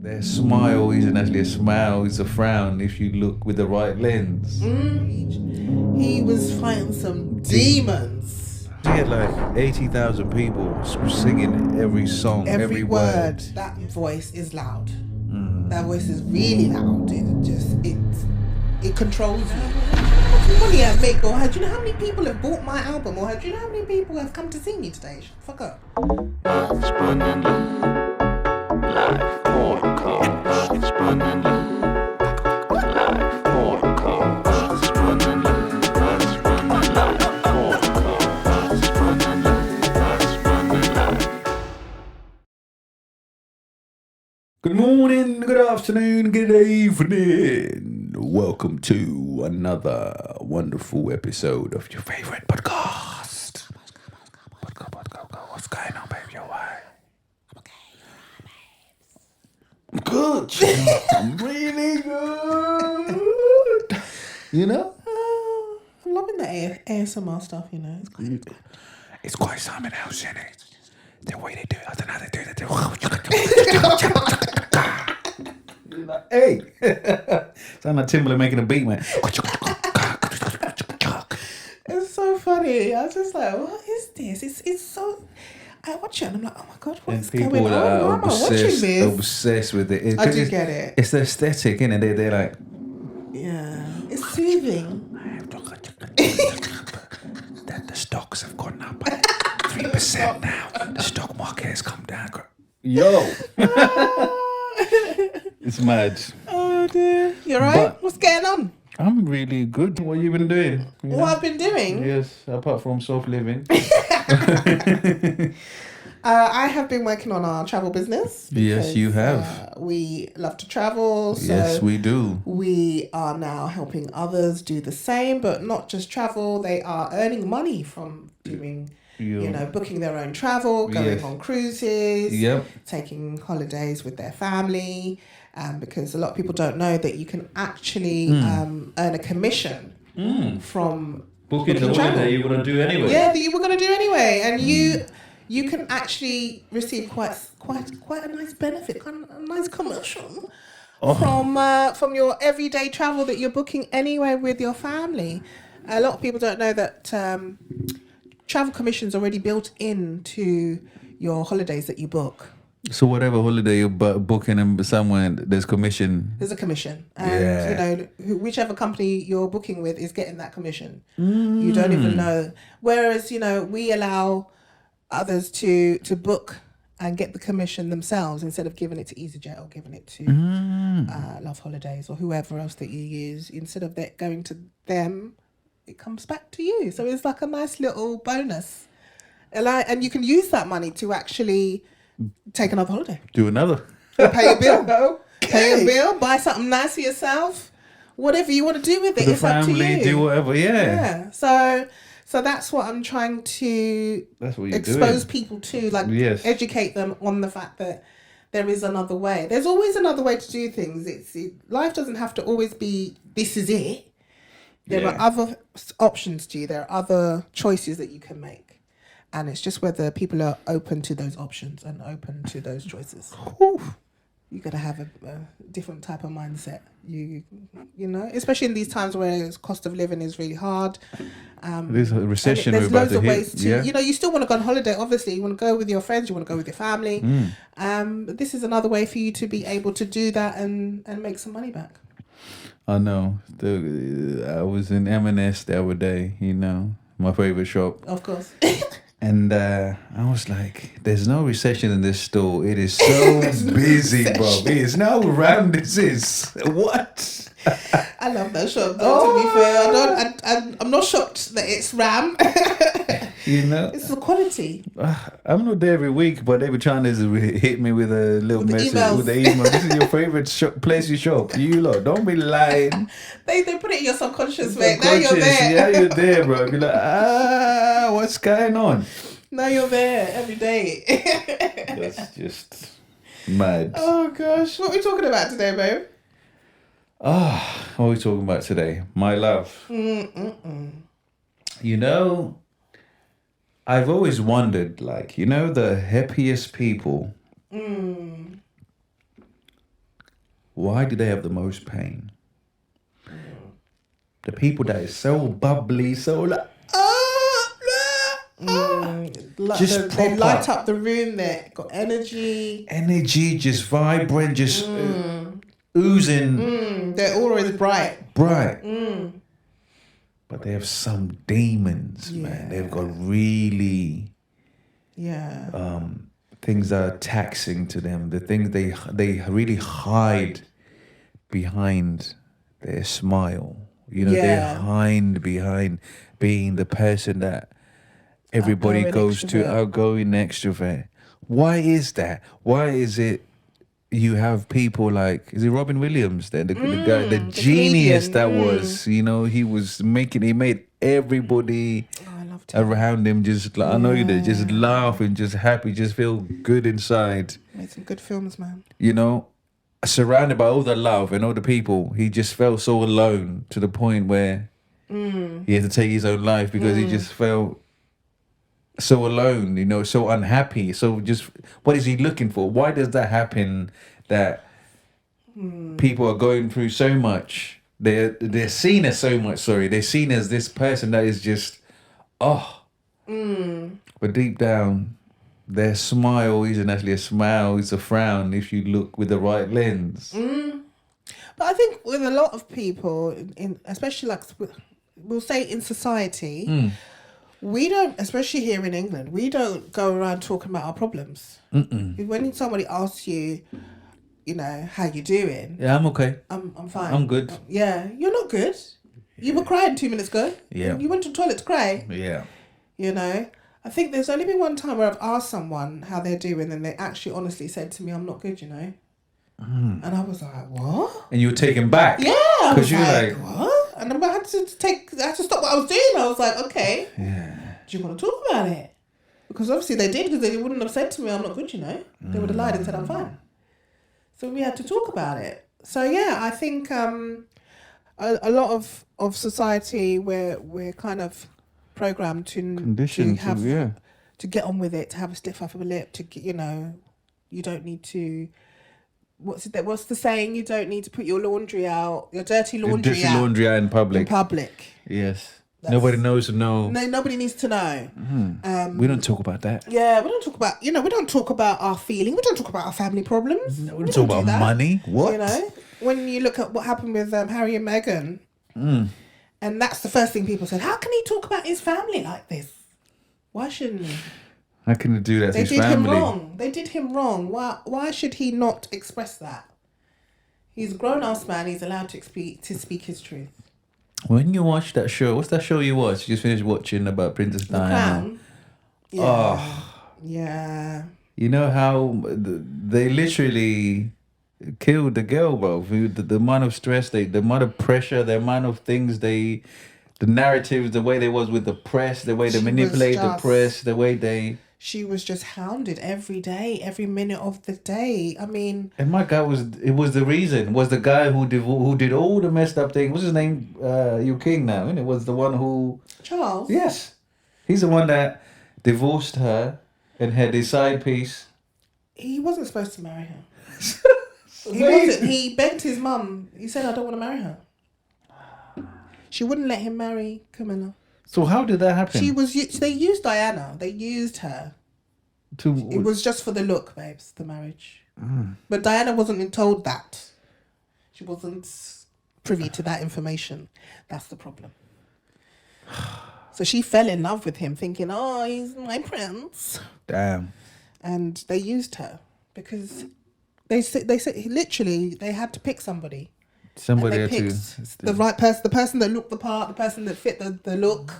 Their smile isn't actually a smile, it's a frown if you look with the right lens. He was fighting some demons. He had like 80,000 people singing every song, every word. That voice is loud. That voice is really loud. It controls you. What's money I make? Or do you know how many people have bought my album? Or do you know how many people have come to see me today? Fuck up. Live podcast. Spannend live podcast. Spannend live podcast. Spannend live. Good morning, good afternoon, good evening. Welcome to another wonderful episode of your favorite podcast. What's going on, baby? You're right. I'm good. I'm really good. You know? I'm loving the ASMR stuff, you know. It's quite good. It's quite something else, isn't it? The way they do it, I don't know how they do it. Hey! Sound like Timberlake making a beat, man. It's so funny. I was just like, what is this? It's so... I watch it and I'm like, oh my God, what is going on? Why am I watching this? Obsessed with it. I do get it. It's the aesthetic, innit? They're like... Yeah. It's soothing. The stocks have gone up by 3% now. The stock market has come down. Yo! It's mad. Oh dear. You alright? What's going on? I'm really good. What you been doing? What I've been doing? Yes, apart from self-living. I have been working on our travel business. Yes, you have. We love to travel. So yes, we do. We are now helping others do the same, but not just travel. They are earning money from doing, booking their own travel, going on cruises, taking holidays with their family. Because a lot of people don't know that you can actually earn a commission from booking the holiday you want to do anyway. Yeah, that you were going to do anyway, and you can actually receive quite a nice benefit, a nice commission from your everyday travel that you're booking anywhere with your family. A lot of people don't know that travel commission's already built into your holidays that you book. So whatever holiday you're booking and somewhere, there's commission. There's a commission. And, whichever company you're booking with is getting that commission. You don't even know. Whereas, we allow others to book and get the commission themselves instead of giving it to EasyJet or giving it to Love Holidays or whoever else that you use. Instead of that going to them, it comes back to you. So it's like a nice little bonus. And you can use that money to actually... take another holiday. Do another. Or pay a bill. Pay a bill. Buy something nice for yourself. Whatever you want to do with it, it's up to you. The family, do whatever, yeah. So that's what I'm trying to expose people to, educate them on the fact that there is another way. There's always another way to do things. Life doesn't have to always be, this is it. There are other options to you. There are other choices that you can make. And it's just whether people are open to those options and open to those choices. You got to have a different type of mindset. You know, especially in these times where cost of living is really hard. There's a recession. There's loads of ways to, you still want to go on holiday. Obviously, you want to go with your friends. You want to go with your family. But this is another way for you to be able to do that and make some money back. I know. I was in M&S the other day. My favorite shop. Of course. And I was like, there's no recession in this store. It is so busy, bro. It is no RAM, this is. What? I love that shop, though, to be fair. I'm not shocked that it's RAM. It's the quality. I'm not there every week, but they were trying to hit me with a little message with the email. This is your favorite place you shop. You lot, don't be lying. They put it in your subconscious, mate. Now you're there. Yeah, you're there, bro. You're like, what's going on? Now you're there every day. That's just mad. Oh gosh, what are we talking about today, babe? What are we talking about today? My love. I've always wondered, the happiest people why do they have the most pain? The people that is so bubbly, so like, just they light proper. up the room. They got energy. Energy, just vibrant, just oozing Their aura is bright. bright. But they have some demons, man. They've got really things that are taxing to them. The things they really hide behind their smile. You know, they hide behind being the person that everybody Outgoing goes to, extrovert. outgoing extrovert. Why is that? Why is it you have people like, is it Robin Williams, the guy, the genius comedian. that was, you know, he made everybody I loved him. around him just, like, I know you did, just laugh and just happy, just feel good inside, Made some good films, man. you know, surrounded by all the love and all the people. He just felt so alone to the point where he had to take his own life because he just felt so alone, you know, so unhappy. So just, what is he looking for? Why does that happen? That people are going through so much. They're seen as so much. Sorry, they're seen as this person that is just, but deep down, their smile isn't actually a smile. It's a frown if you look with the right lens. But I think with a lot of people, especially like we'll say in society, we don't, especially here in England, we don't go around talking about our problems. When somebody asks you, you know, how you doing? Yeah, I'm okay. I'm fine. I'm good. Yeah, you're not good. You were crying 2 minutes ago. Yeah. You went to the toilet to cry. Yeah. You know, I think there's only been one time where I've asked someone how they're doing and they actually honestly said to me, I'm not good, you know. And I was like, what? And you were taken back. Yeah. I was Because you're like, what? And then I had to stop what I was doing. I was like, okay. yeah. Do you want to talk about it? Because obviously they did, because they wouldn't have said to me, I'm not good, you know. They would have lied and said, I'm fine. So we had to talk about it. So yeah, I think a lot of society we're kind of programmed to Conditioned to, have yeah. to get on with it, to have a stiff upper lip, to you know, you don't need to. What's the saying? You don't need to put your laundry out, your dirty laundry Dirty out laundry out in public. in public. Yes. Nobody knows to know. No, nobody needs to know. We don't talk about that. Yeah, we don't talk about, you know, we don't talk about our feeling. We don't talk about our family problems. No, we don't talk do about that. money. What? You know, when you look at what happened with Harry and Meghan, and that's the first thing people said, how can he talk about his family like this? Why shouldn't he? How can they do that to They his did family? him wrong. They did him wrong. Why should he not express that? He's a grown-ass man. He's allowed to speak his truth. When you watch that show, what's that show you watched? You just finished watching about Princess The Diana. Crown. Yeah. Oh. Yeah. You know how they literally killed the girl, bro. The amount of stress, the amount of pressure, the amount of things the narratives, the way they was with the press, the way they She manipulate was the just- press, the way they... She was just hounded every day, every minute of the day. I mean... And my guy was the reason, was the guy who did all the messed up things. What's his name? You King now, and it was the one who... Charles? Yes. He's the one that divorced her and had his side piece. He wasn't supposed to marry her. He wasn't. He begged his mum. He said, I don't want to marry her. She wouldn't let him marry Camilla. So how did that happen? They used Diana. They used her. It was just for the look, babes, the marriage. But Diana wasn't told that. She wasn't privy to that information. That's the problem. So she fell in love with him thinking, oh, he's my prince. Damn. And they used her because they said literally they had to pick somebody. Somebody And had they to... picked the right person, the person that looked the part, the person that fit the look.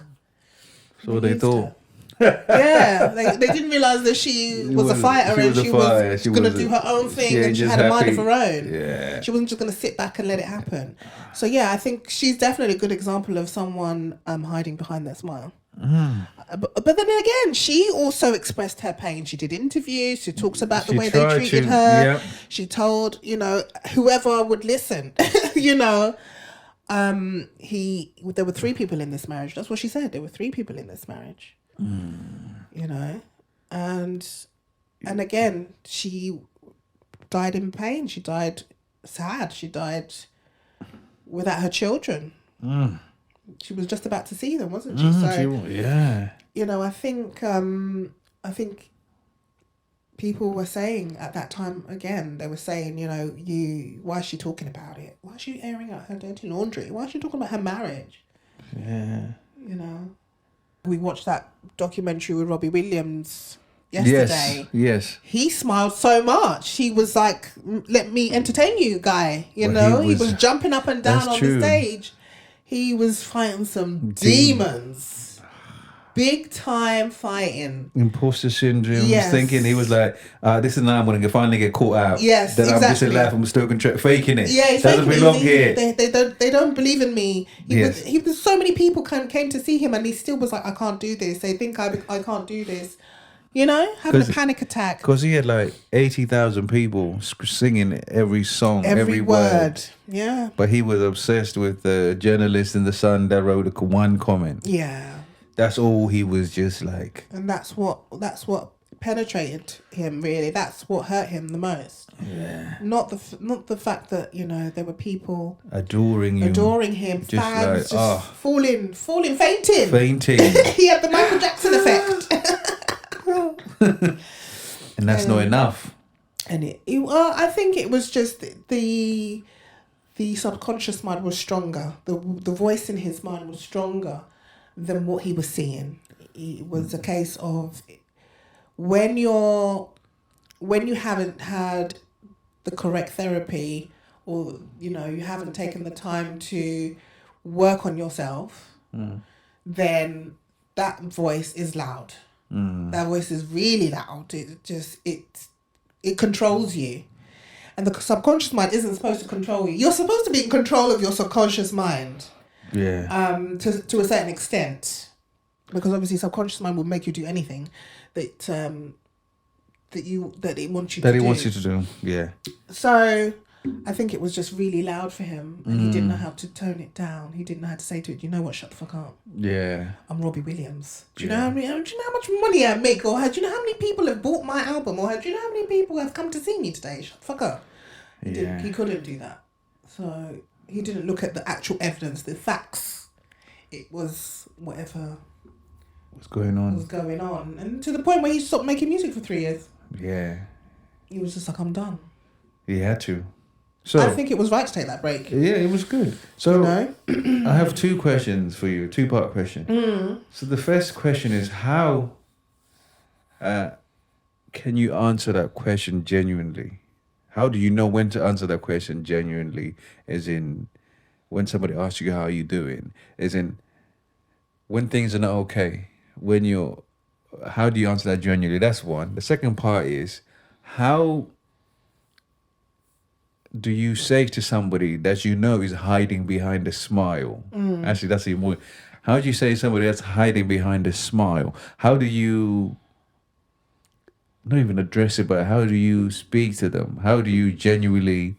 So they used thought... Yeah, they didn't realise that she was a fighter and she was going to do her own thing and she had a mind of her own. Yeah. She wasn't just going to sit back and let it happen. So yeah, I think she's definitely a good example of someone hiding behind their smile. But then again, she also expressed her pain. She did interviews. She talks about the way they treated her. Yeah. She told, you know, whoever would listen, you know, there were 3 people in this marriage. That's what she said. There were 3 people in this marriage. You know, and again, she died in pain. She died sad. She died without her children. She was just about to see them, wasn't she? You know, I think people were saying at that time, again, they were saying, you know, why is she talking about it? Why is she airing out her dirty laundry? Why is she talking about her marriage? Yeah. You know, we watched that documentary with Robbie Williams yesterday. Yes. He smiled so much. He was like, let me entertain you, guy. You know, he was jumping up and down on the stage. He was fighting some demons. Big time fighting. Imposter syndrome. Yes. Thinking he was like, this is now I'm going to finally get caught out. Yes, then exactly. I'm just in life. I'm still faking it. Yeah, he's doesn't belong here. They don't believe in me. He was so many people came to see him, and he still was like, I can't do this. They think I can't do this. You know, having a panic attack. Because he had like 80,000 people singing every song, every word. Yeah. But he was obsessed with the journalist in the Sun that wrote one comment. Yeah. That's all he was just like. And that's what penetrated him, really. That's what hurt him the most. Yeah. Not the fact that, you know, there were people adoring him, just fans like, falling, fainting. He had the Michael Jackson effect. And that's not enough. And I think it was just the subconscious mind was stronger. The voice in his mind was stronger than what he was seeing. It was a case of when you haven't had the correct therapy, or you know, you haven't taken the time to work on yourself, then that voice is loud. That voice is really loud. It controls you. And the subconscious mind isn't supposed to control you. You're supposed to be in control of your subconscious mind. Yeah. To a certain extent, because obviously subconscious mind will make you do anything that it wants you to do. That it wants you to do. Yeah. So I think it was just really loud for him, and he didn't know how to tone it down. He didn't know how to say to it, you know what, shut the fuck up. Yeah. I'm Robbie Williams. Do you know how much money I make? Or do you know how many people have bought my album? Or do you know how many people have come to see me today? Shut the fuck up. He couldn't do that. So he didn't look at the actual evidence, the facts. It was whatever was going on. And to the point where he stopped making music for 3 years. Yeah. He was just like, I'm done. He had to. So I think it was right to take that break. Yeah, it was good. So you know? I have two questions for you, 2-part question. So the first question is, how can you answer that question genuinely? How do you know when to answer that question genuinely? As in, when somebody asks you how you doing, as in, when things are not okay, how do you answer that genuinely? That's one. The second part is, how do you say to somebody that you know is hiding behind a smile? Actually, that's even more. How do you say to somebody that's hiding behind a smile? How do you not even address it, but how do you speak to them? How do you genuinely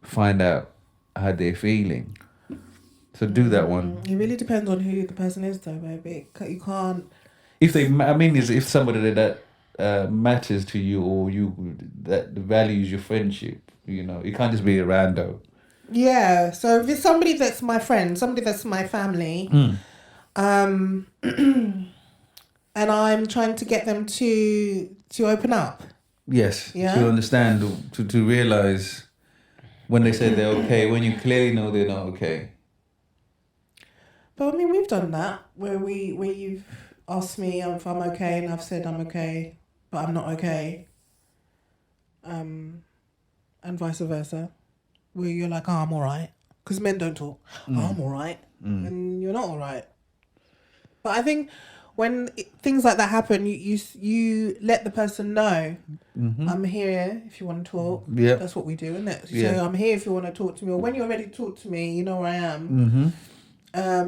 find out how they're feeling? So do that one. It really depends on who the person is, though, baby. You can't. If somebody that matters to you, or that values your friendship, you know, it can't just be a rando. Yeah. So if it's somebody that's my friend, somebody that's my family, and I'm trying to get them to open up. Yes. Yeah. To understand, to realize when they say they're okay, when you clearly know they're not okay. But I mean, we've done that where you've asked me if I'm okay, and I've said I'm okay, but I'm not okay. And vice versa, where you're like, oh, I'm all right, because men don't talk. Oh, I'm all right, and you're not all right. But I think when things like that happen, you let the person know, I'm here if you want to talk. Yeah, that's what we do, isn't it? Yeah. So I'm here if you want to talk to me, or when you're ready to talk to me, you know where I am.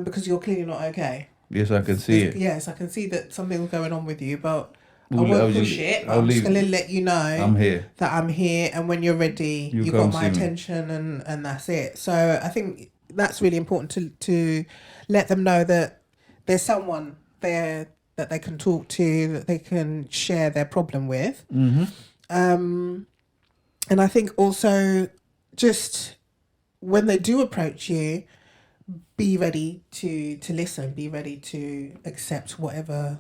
Because you're clearly not okay. Yes, I can see it. Yes, I can see that something's going on with you, but I won't push it. I'm just going to let you know I'm here. That I'm here, and when you're ready, you got my attention, and that's it. So I think that's really important to let them know that there's someone there that they can talk to, that they can share their problem with. And I think also just when they do approach you, be ready to listen, be ready to accept whatever,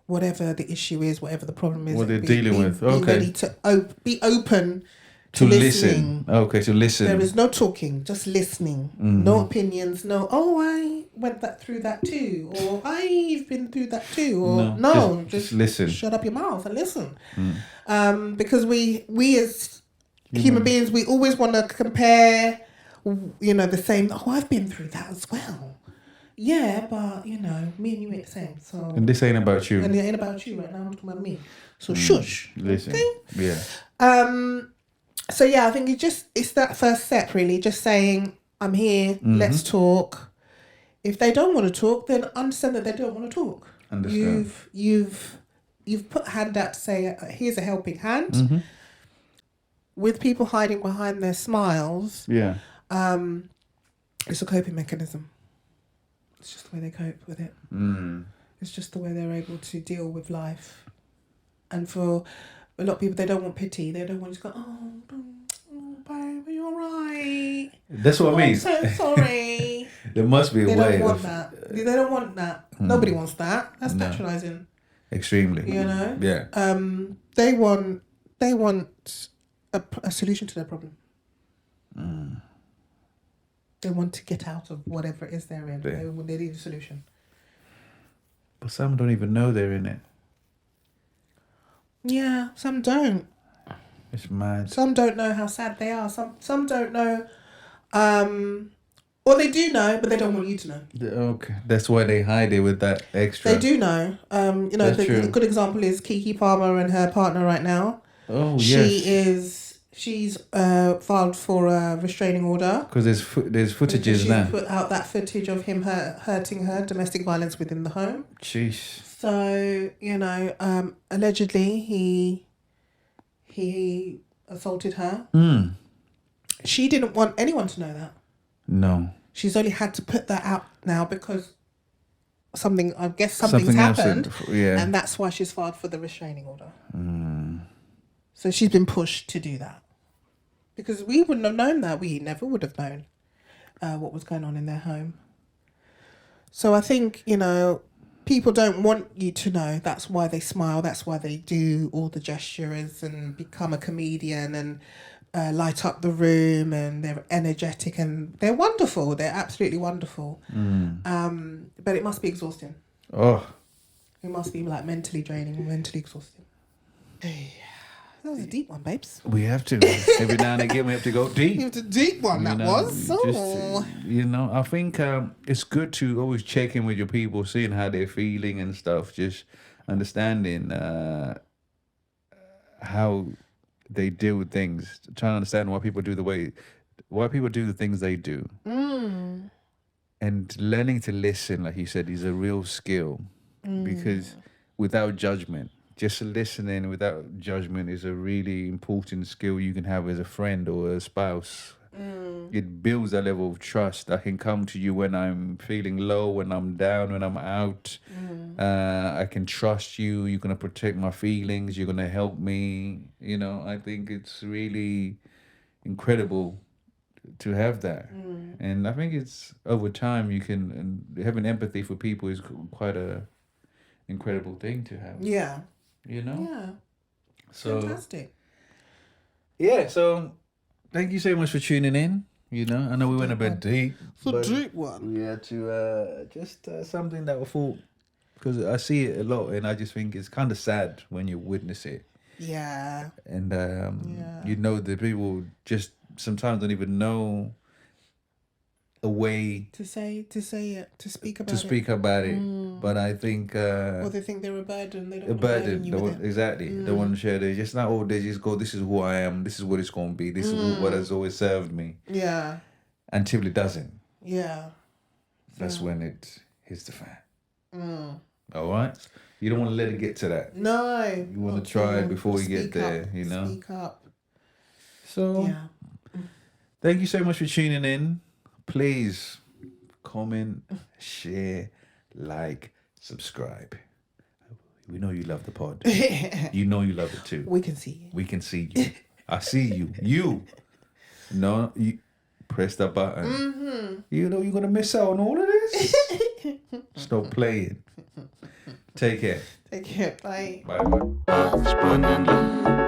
whatever the issue is, whatever the problem is. What they're dealing with. Be Okay. ready to be open To listening. listen. Okay, to listen. There is no talking, just listening. No opinions, no, oh, I went through that too, or I've been through that too, or no, just listen. Shut up your mouth and listen. Because we as human beings, we always want to compare, the same, oh, I've been through that as well. Yeah, but, me and you ain't the same. So And this ain't about you. And it ain't about you right now, I'm talking about me. So shush. Listen. Okay? Yeah. So yeah, I think it's that first step really, just saying, I'm here, let's talk. If they don't want to talk, then understand that they don't want to talk. Understand. You've put a hand out to say, here's a helping hand. With people hiding behind their smiles, Yeah. it's a coping mechanism. It's just the way they cope with it. It's just the way they're able to deal with life. And for a lot of people, they don't want pity. They don't want to go, oh babe, are you all right? That's what I mean. I'm so sorry. There must be a They way don't want of... that. They don't want that. Nobody wants that. That's patronising. Extremely. Yeah. They want a solution to their problem. They want to get out of whatever it is they're in. Yeah. They need a solution. But some don't even know they're in it. Yeah, some don't. It's mad. Some don't know how sad they are. Some don't know. Or they do know, but they don't want you to know. Okay. That's why they hide it with that extra. They do know. A good example is Keke Palmer and her partner right now. Oh, yes. She's filed for a restraining order. Because there's footages now. She put out that footage of him hurting her, domestic violence within the home. Jeez. So, allegedly he assaulted her. She didn't want anyone to know that. No. She's only had to put that out now because something's happened. Yeah. And that's why she's filed for the restraining order. So she's been pushed to do that. Because we wouldn't have known that. We never would have known what was going on in their home. So I think, people don't want you to know. That's why they smile. That's why they do all the gestures and become a comedian and light up the room, and they're energetic and they're wonderful. They're absolutely wonderful. But it must be exhausting. Oh. It must be like mentally draining, mentally exhausting. That was a deep one, babes. We have to. Every now and again we have to go deep. It was a deep one, was. I think it's good to always check in with your people, seeing how they're feeling and stuff, just understanding how they deal with things, trying to understand why people do the things they do. And learning to listen, like you said, is a real skill. Because without judgment, just listening without judgment is a really important skill you can have as a friend or a spouse. It builds a level of trust. I can come to you when I'm feeling low, when I'm down, when I'm out. I can trust you. You're going to protect my feelings. You're going to help me. I think it's really incredible to have that. And I think it's over time and having empathy for people is quite a incredible thing to have. Yeah. Yeah. So fantastic. Yeah, so thank you so much for tuning in. I know we went a bit deep. It's a deep one. We had to just something that I thought, because I see it a lot and I just think it's kind of sad when you witness it. Yeah. And the people just sometimes don't even know a way to say it, to speak about it. But I think or they think they're a burden. They don't want to burden you with it. Exactly. They want to share. They just not all. They just go, this is who I am. This is what it's going to be. This is what has always served me. Yeah. Until it doesn't. Yeah. That's when it hits the fan. All right. You don't want to let it get to that. No. You want to try it before you get there. Speak up. So. Thank you so much for tuning in. Please comment, share, like, subscribe. We know you love the pod. You know you love it too. We can see you. We can see you. I see you. No, you press the button. You know you're gonna miss out on all of this. Stop playing. Take care. Take care. Bye. Bye. Spun and loose.